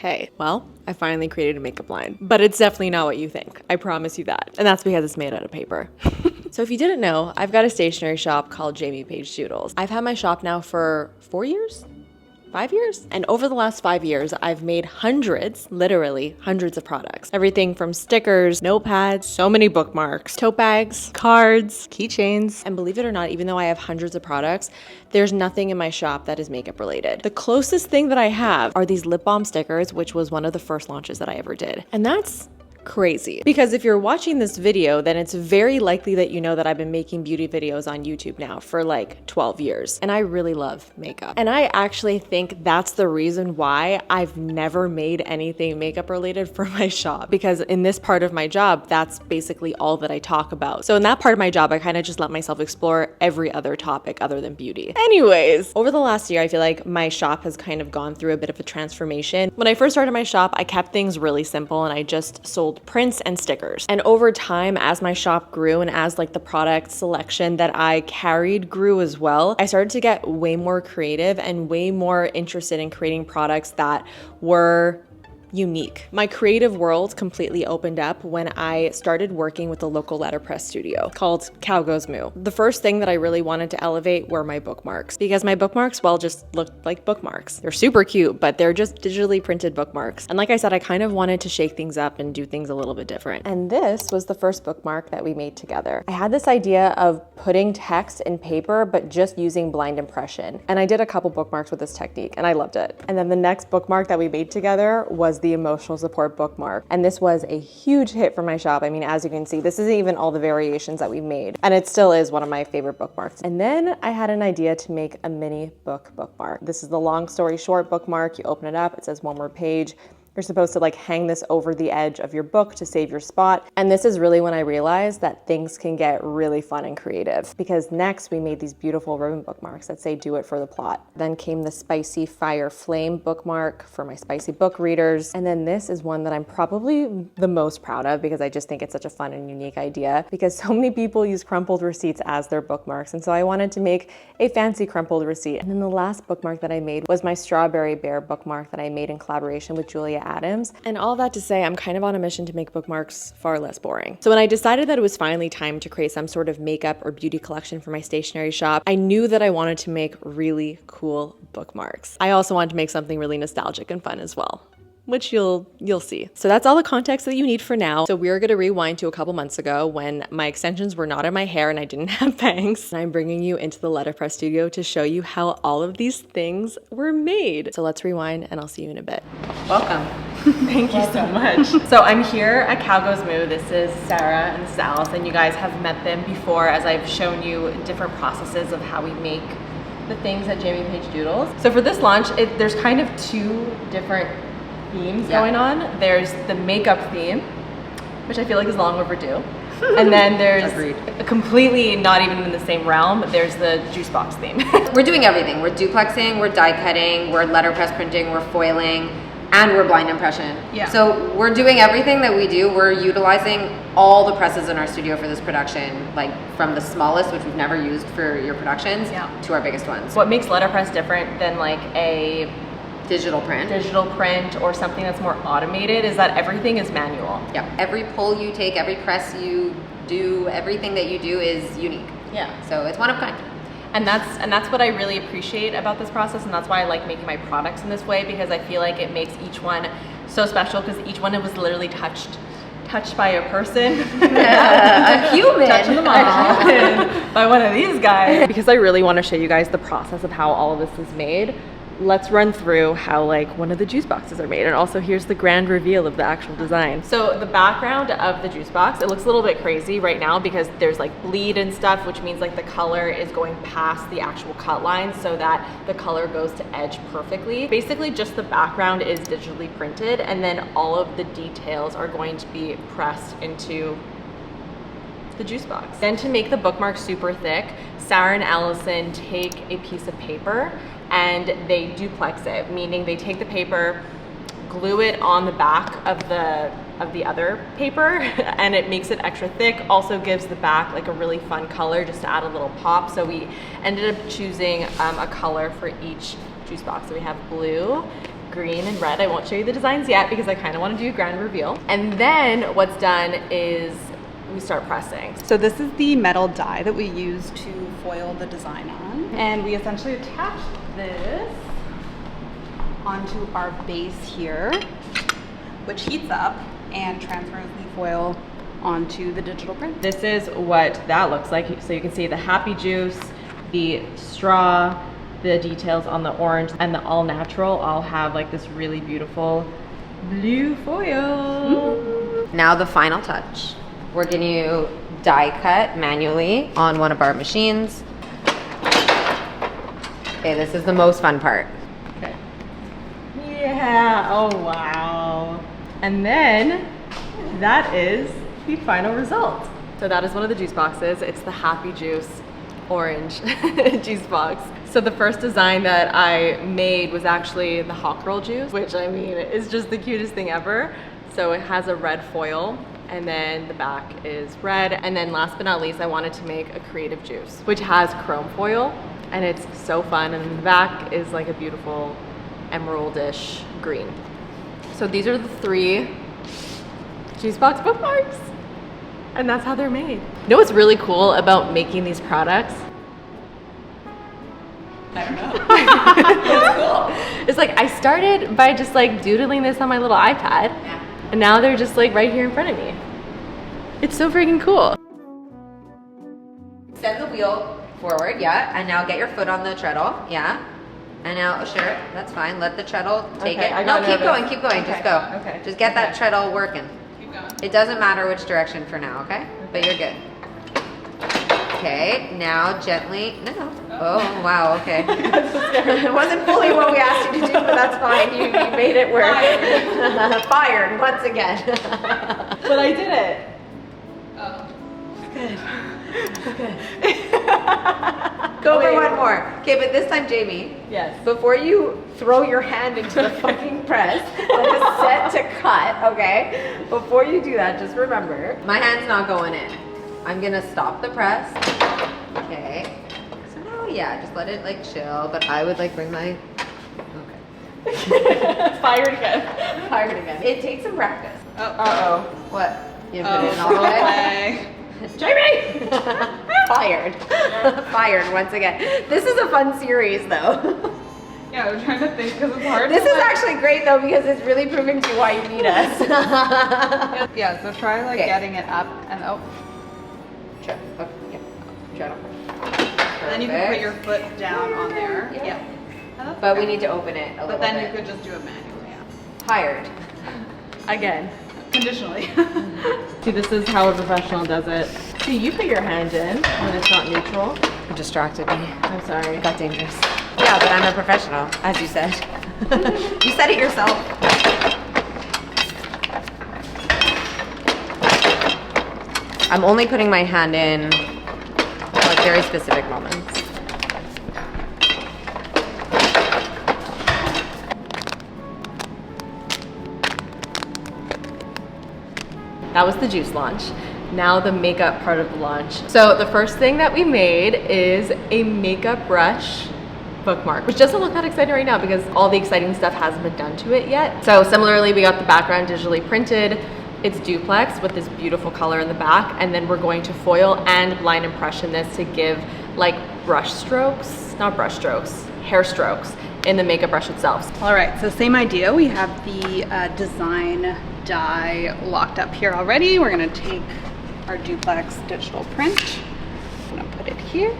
Hey, well, I finally created a makeup line, but it's definitely not what you think. I promise you that. And that's because it's made out of paper. So if you didn't know, I've got a stationery shop called Paige Doodles. I've had my shop now for 4 years? 5 years? And over the last 5 years, I've made hundreds, literally hundreds of products. Everything from stickers, notepads, so many bookmarks, tote bags, cards, keychains. And believe it or not, even though I have hundreds of products, there's nothing in my shop that is makeup related. The closest thing that I have are these lip balm stickers, which was one of the first launches that I ever did. And that's crazy. Because if you're watching this video, then it's very likely that you know that I've been making beauty videos on YouTube now for like 12 years. And I really love makeup. And I actually think that's the reason why I've never made anything makeup related for my shop. Because in this part of my job, that's basically all that I talk about. So in that part of my job, I kind of just let myself explore every other topic other than beauty. Anyways, over the last year, I feel like my shop has kind of gone through a bit of a transformation. When I first started my shop, I kept things really simple and I just sold prints and stickers. And over time, as my shop grew and as like the product selection that I carried grew as well, I started to get way more creative and way more interested in creating products that were unique. My creative world completely opened up when I started working with a local letterpress studio called Cow Goes Moo. The first thing that I really wanted to elevate were my bookmarks, because my bookmarks, well, just looked like bookmarks. They're super cute, but they're just digitally printed bookmarks. And like I said, I kind of wanted to shake things up and do things a little bit different. And this was the first bookmark that we made together. I had this idea of putting text in paper, but just using blind impression. And I did a couple bookmarks with this technique and I loved it. And then the next bookmark that we made together was the emotional support bookmark. And this was a huge hit for my shop. I mean, as you can see, this isn't even all the variations that we made. And it still is one of my favorite bookmarks. And then I had an idea to make a mini bookmark. This is the long story short bookmark. You open it up, it says one more page. You're supposed to like hang this over the edge of your book to save your spot. And this is really when I realized that things can get really fun and creative, because next we made these beautiful ribbon bookmarks that say "Do it for the plot." Then came the spicy fire flame bookmark for my spicy book readers. And then this is one that I'm probably the most proud of because I just think it's such a fun and unique idea, because so many people use crumpled receipts as their bookmarks. And so I wanted to make a fancy crumpled receipt. And then the last bookmark that I made was my strawberry bear bookmark that I made in collaboration with Julia Adams. And all that to say, I'm kind of on a mission to make bookmarks far less boring. So when I decided that it was finally time to create some sort of makeup or beauty collection for my stationery shop, I knew that I wanted to make really cool bookmarks. I also wanted to make something really nostalgic and fun as well, which you'll see. So that's all the context that you need for now. So we're gonna rewind to a couple months ago when my extensions were not in my hair and I didn't have bangs. And I'm bringing you into the letterpress studio to show you how all of these things were made. So let's rewind and I'll see you in a bit. Welcome. Thank you so much. So I'm here at Cow Goes Moo. This is Sarah and this is Alice, and you guys have met them before as I've shown you different processes of how we make the things at Paige Doodles. So for this launch, there's kind of two different themes going on. There's the makeup theme, which I feel like is long overdue. And then there's completely not even in the same realm, there's the juicebox theme. We're doing everything. We're duplexing, we're die cutting, we're letterpress printing, we're foiling, and we're blind impression. Yeah. So we're doing everything that we do. We're utilizing all the presses in our studio for this production, like from the smallest, which we've never used for your productions, to our biggest ones. What makes letterpress different than like a digital print or something that's more automated is that everything is manual. Yeah, every pull you take, every press you do, everything that you do is unique. Yeah. So it's one of a kind. And that's what I really appreciate about this process, and that's why I like making my products in this way, because I feel like it makes each one so special, because each one was literally touched by a person. A human. Touching them all by one of these guys. Because I really want to show you guys the process of how all of this is made. Let's run through how like one of the juice boxes are made, and also here's the grand reveal of the actual design. So the background of the juice box, it looks a little bit crazy right now because there's like bleed and stuff, which means like the color is going past the actual cut line so that the color goes to edge perfectly. Basically just the background is digitally printed, and then all of the details are going to be pressed into the juice box. Then to make the bookmark super thick, Sarah and Allison take a piece of paper and they duplex it, meaning they take the paper, glue it on the back of the other paper, and it makes it extra thick. Also gives the back like a really fun color just to add a little pop. So we ended up choosing a color for each juice box. So we have blue green and red. I won't show you the designs yet because I kind of want to do a grand reveal. And then what's done is we start pressing. So this is the metal die that we use to foil the design on. And we essentially attach this onto our base here, which heats up and transfers the foil onto the digital print. This is what that looks like. So you can see the happy juice, the straw, the details on the orange, and the all natural all have like this really beautiful blue foil. Now the final touch. We're going to die cut manually on one of our machines. Okay, this is the most fun part. Okay. Yeah, oh wow. And then that is the final result. So that is one of the juice boxes. It's the Happy Juice orange juice box. So the first design that I made was actually the hot girl juice, which I mean is just the cutest thing ever. So it has a red foil, and then the back is red. And then last but not least, I wanted to make a creative juice, which has chrome foil, and it's so fun. And the back is like a beautiful emeraldish green. So these are the 3 juice box bookmarks, and that's how they're made. You know what's really cool about making these products? I don't know. It's cool. It's like I started by just like doodling this on my little iPad, and now they're just like right here in front of me. It's so freaking cool. Send the wheel forward, yeah, and now get your foot on the treadle, yeah. And now, sure, that's fine. Let the treadle take Okay, it. I No, got keep nervous. going, keep going. Just go. Okay. Just get that treadle working. Keep going. It doesn't matter which direction for now, okay? But you're good. Okay, now gently. No. Oh, wow, okay. It wasn't fully what we asked you to do, but that's fine. You made it work. Fired once again. But I did it. Oh. Go for one more. Okay, but this time, Jamie. Yes. Before you throw your hand into the fucking press that is set to cut, okay? Before you do that, just remember, my hand's not going in. I'm gonna stop the press. Okay. So now, yeah, just let it like chill, but I would like bring my, okay. Fired again. Fired again. It takes some practice. Uh-oh. What? You put it in all the way? Jamie! Fired. Fired once again. This is a fun series though. Yeah, I'm trying to think because it's hard. This is actually great though because it's really proving to you why you need us. Yeah, so try like Okay. getting it up and oh. Try, okay, yeah. Try to. And then you can put your foot down on there. Yeah. And that's But we okay. need to open it a little But then bit. you could just do it manually, yeah. Hired. Again. Conditionally. See, this is how a professional does it. See, you put your hand in when it's not neutral. You distracted me. I'm sorry. It got dangerous. Yeah, but I'm a professional, as you said. You said it yourself. I'm only putting my hand in like very specific moments. That was the juice launch. Now the makeup part of the launch. So the first thing that we made is a makeup brush bookmark, which doesn't look that exciting right now because all the exciting stuff hasn't been done to it yet. So similarly, we got the background digitally printed. It's duplex with this beautiful color in the back, and then we're going to foil and blind impression this to give like brush strokes, not brush strokes, hair strokes in the makeup brush itself. All right, so same idea. We have the design die locked up here already. We're gonna take our duplex digital print. I'm gonna put it here.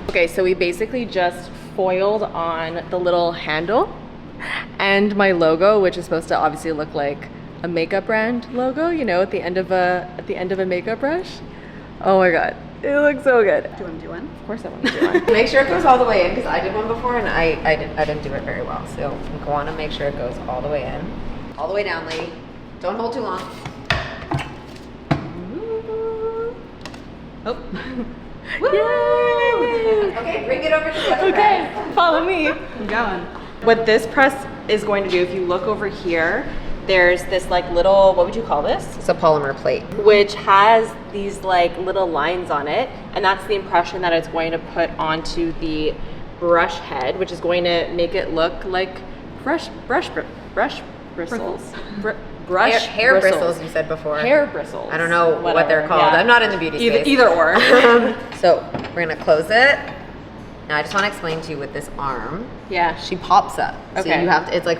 Okay, so we basically just foiled on the little handle and my logo, which is supposed to obviously look like a makeup brand logo, you know, at the end of a makeup brush. Oh my god, it looks so good. Do you want to do one? Of course I want to do one. Make sure it goes all the way in because I did one before and I didn't do it very well. So you want to make sure it goes all the way in. All the way down, lady. Don't hold too long. Oh. Yay! Okay, bring it over to the other Okay, side. follow me. I'm going. What this press is going to do, if you look over here, there's this like little, what would you call this? It's a polymer plate. Which has these like little lines on it, and that's the impression that it's going to put onto the brush head, which is going to make it look like brush bristles. Brush hair bristles, you said before. Hair bristles. I don't know what they're called. Yeah. I'm not in the beauty space. Either or. So we're gonna close it. Now I just want to explain to you with this arm. Yeah. She pops up. Okay. So you have to. It's like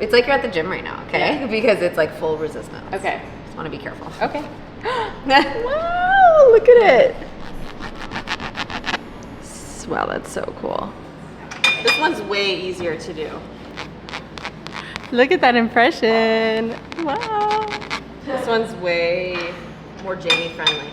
it's like you're at the gym right now, okay? Yeah. Because it's like full resistance. Okay. Just want to be careful. Okay. Wow! Look at it. Wow, that's so cool. This one's way easier to do. Look at that impression. Wow. This one's way more Jamie friendly.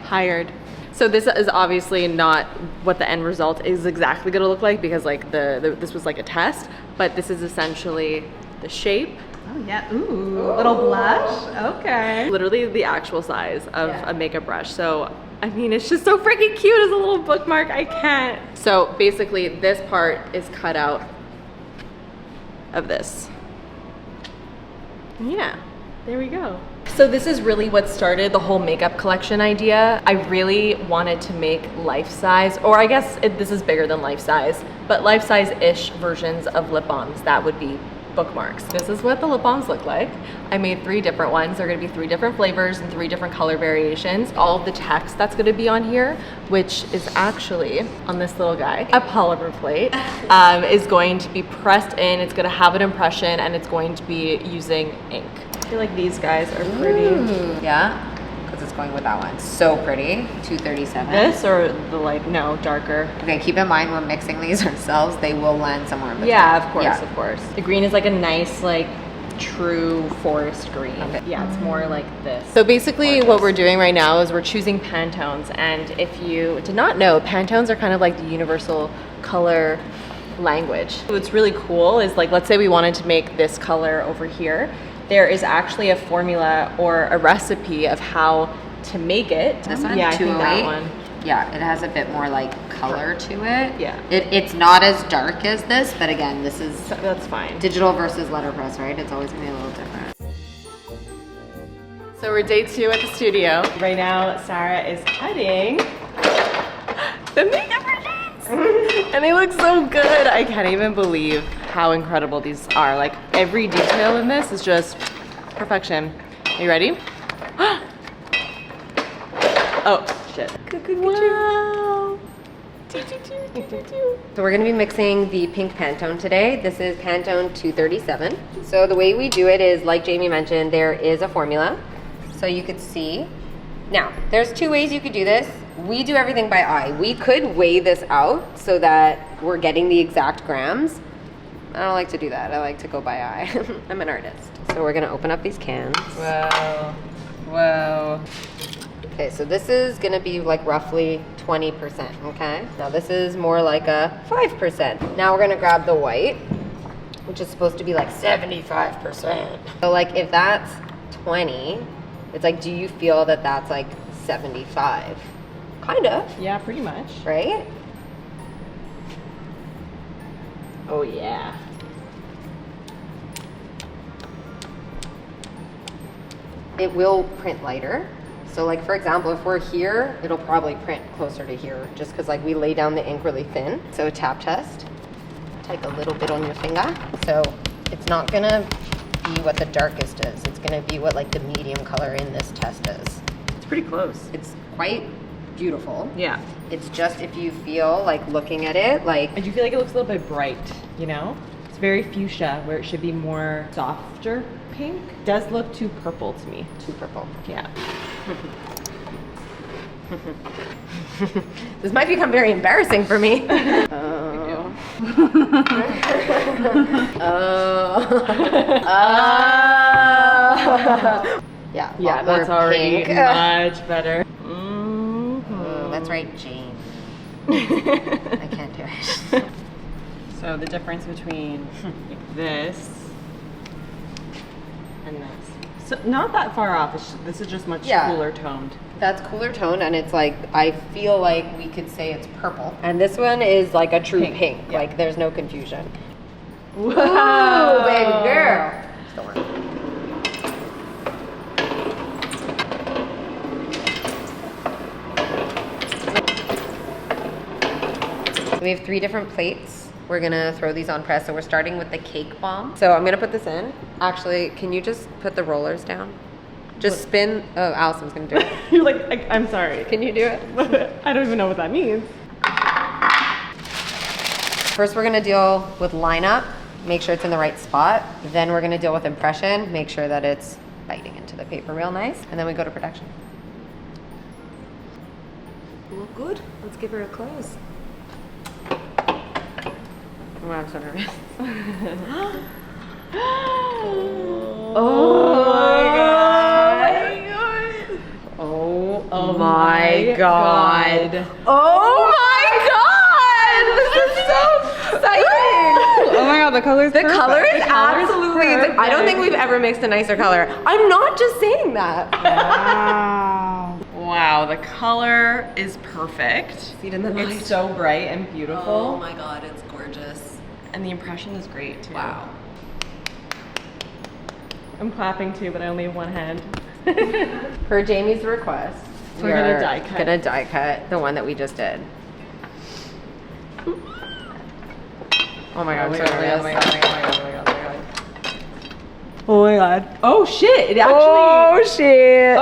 Hired. So this is obviously not what the end result is exactly going to look like, because like this was like a test, but this is essentially the shape. Oh yeah, ooh, little blush, okay. Literally the actual size of a makeup brush. So, I mean, it's just so freaking cute as a little bookmark, I can't. So basically this part is cut out of this. Yeah, there we go. So this is really what started the whole makeup collection idea. I really wanted to make life-size, or I guess this is bigger than life-size, but life-size-ish versions of lip balms that would be bookmarks. This is what the lip balms look like. I made 3 different ones. They're gonna be 3 different flavors and 3 different color variations. All of the text that's gonna be on here, which is actually on this little guy, a polymer plate, is going to be pressed in. It's gonna have an impression, and it's going to be using ink. I feel like these guys are pretty. Yeah, because it's going with that one. So pretty. 237. This or the no, darker. Okay, keep in mind we're mixing these ourselves. They will land somewhere in between. Yeah, of course, Yeah. of course. The green is like a nice, like, true forest green. Okay. Yeah, it's more like this. So basically what we're doing right now is we're choosing Pantones, and if you did not know, Pantones are kind of like the universal color language. What's really cool is, like, let's say we wanted to make this color over here. There is actually a formula or a recipe of how to make it. This one, yeah, I think that 208. one. Yeah, it has a bit more like color to it. Yeah. It's not as dark as this, but again, this is So that's fine. digital versus letterpress, right? It's always gonna be a little different. So we're day 2 at the studio. Right now, Sarah is cutting the makeup brushes. And they look so good. I can't even believe how incredible these are. Like, every detail in this is just perfection. Are you ready? Oh, shit. Wow. So we're gonna be mixing the pink Pantone today. This is Pantone 237. So the way we do it is, like Jamie mentioned, there is a formula. So you could see. Now, there's 2 ways you could do this. We do everything by eye. We could weigh this out so that we're getting the exact grams. I don't like to do that. I like to go by eye. I'm an artist. So we're gonna open up these cans. Wow. Wow. Okay, so this is gonna be like roughly 20%, okay? Now this is more like a 5%. Now we're gonna grab the white, which is supposed to be like 75%. So like if that's 20, it's like, do you feel that that's like 75? Kind of, Yeah, pretty much. right? Oh, yeah. It will print lighter. So like, for example, if we're here, it'll probably print closer to here just because like we lay down the ink really thin. So tap test, take a little bit on your finger. So it's not gonna be what the darkest is. It's gonna be what like the medium color in this test is. It's pretty close. It's quite beautiful. Yeah. It's just if you feel like looking at it, like I do feel like it looks a little bit bright, you know? It's very fuchsia, where it should be more softer pink. It does look too purple to me. too purple. Yeah. This might become very embarrassing for me. Yeah, Yeah, lot that's more already pink. much better. Oh, that's right, Jane. I can't do it. So the difference between this and this. So not that far off. This is just much Yeah. cooler toned. That's cooler toned, and it's like, I feel like we could say it's purple. And this one is like a true pink. Yeah. Like, there's no confusion. Whoa, Ooh, baby girl. Still working. We have 3 different plates. We're gonna throw these on press. So we're starting with the cake bomb. So I'm gonna put this in. Actually, can you just put the rollers down? Just spin. Oh, Allison's gonna do it. You're like, I'm sorry. Can you do it? I don't even know what that means. First, we're gonna deal with lineup. Make sure it's in the right spot. Then we're gonna deal with impression. Make sure that it's biting into the paper real nice. And then we go to production. Look good. Let's give her a close. Oh, I'm so nervous. Oh my god. Oh my god. Oh my god. This is so exciting. Oh my god, the color's The perfect. color is The color's absolutely, perfect. I don't think we've ever mixed a nicer color. I'm not just saying that. Wow. Wow, the color is perfect. See it in the light. It's so bright and beautiful. Oh my god, it's gorgeous. And the impression is great too. Wow. I'm clapping too, but I only have one hand. Per Jamie's request, We're gonna die cut. Gonna die cut the one that we just did. Oh my god, I'm so nervous. Oh my god. Oh shit, it actually. Oh shit.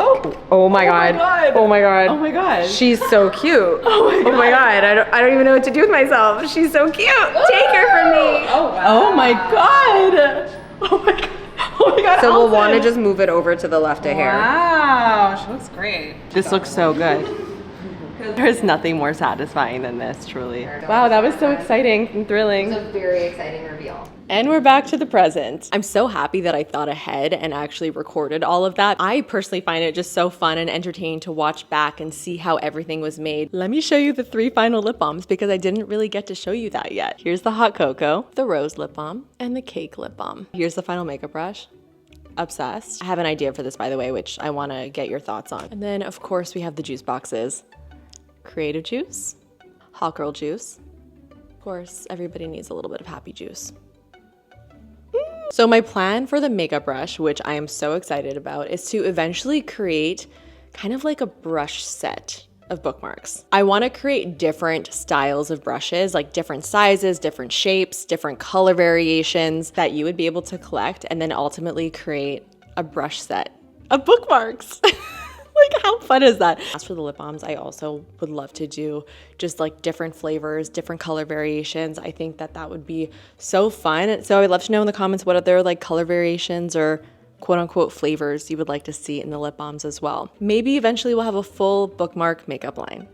Oh my god. god. Oh my god. Oh my god. She's so cute. Oh my god. I don't even know what to do with myself. She's so cute. Take her from me. Oh my god. Oh my god. Oh my god. So we'll Allison. want to just move it over to the left a hair. Wow, she looks great. This looks so good. There's nothing more satisfying than this, truly. Wow, that was so exciting and thrilling. It's a very exciting reveal. And we're back to the present. I'm so happy that I thought ahead and actually recorded all of that. I personally find it just so fun and entertaining to watch back and see how everything was made. Let me show you the 3 final lip balms because I didn't really get to show you that yet. Here's the hot cocoa, the rose lip balm, and the cake lip balm. Here's the final makeup brush. Obsessed. I have an idea for this, by the way, which I want to get your thoughts on. And then, of course, we have the juice boxes. Creative juice, hot girl juice. Of course, everybody needs a little bit of happy juice. So my plan for the makeup brush, which I am so excited about, is to eventually create kind of like a brush set of bookmarks. I want to create different styles of brushes, like different sizes, different shapes, different color variations that you would be able to collect and then ultimately create a brush set of bookmarks. Like, how fun is that? As for the lip balms, I also would love to do just like different flavors, different color variations. I think that that would be so fun. So I'd love to know in the comments what other like color variations or quote unquote flavors you would like to see in the lip balms as well. Maybe eventually we'll have a full bookmark makeup line.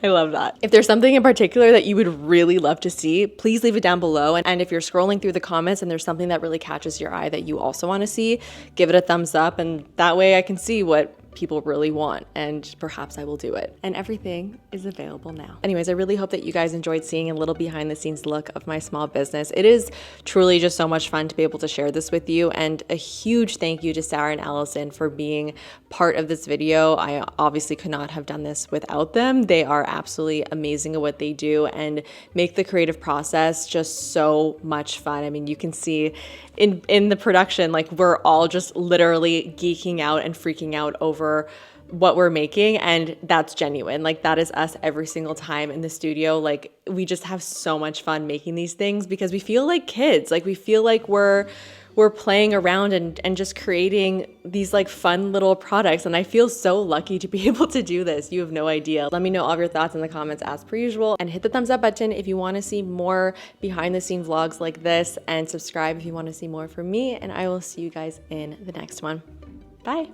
I love that. If there's something in particular that you would really love to see, please leave it down below. And if you're scrolling through the comments and there's something that really catches your eye that you also want to see, give it a thumbs up. And that way I can see what people really want, and perhaps I will do it. And everything is available now. Anyways, I really hope that you guys enjoyed seeing a little behind the scenes look of my small business. It is truly just so much fun to be able to share this with you, and a huge thank you to Sarah and Allison for being part of this video. I obviously could not have done this without them. They are absolutely amazing at what they do and make the creative process just so much fun. I mean, you can see in the production, like we're all just literally geeking out and freaking out over what we're making, and that's genuine. Like that is us every single time in the studio. Like we just have so much fun making these things because we feel like kids. Like we feel like we're playing around and just creating these like fun little products, and I feel so lucky to be able to do this. You have no idea. Let me know all of your thoughts in the comments as per usual, and hit the thumbs up button if you want to see more behind the scene vlogs like this, and subscribe if you want to see more from me, and I will see you guys in the next one. Bye.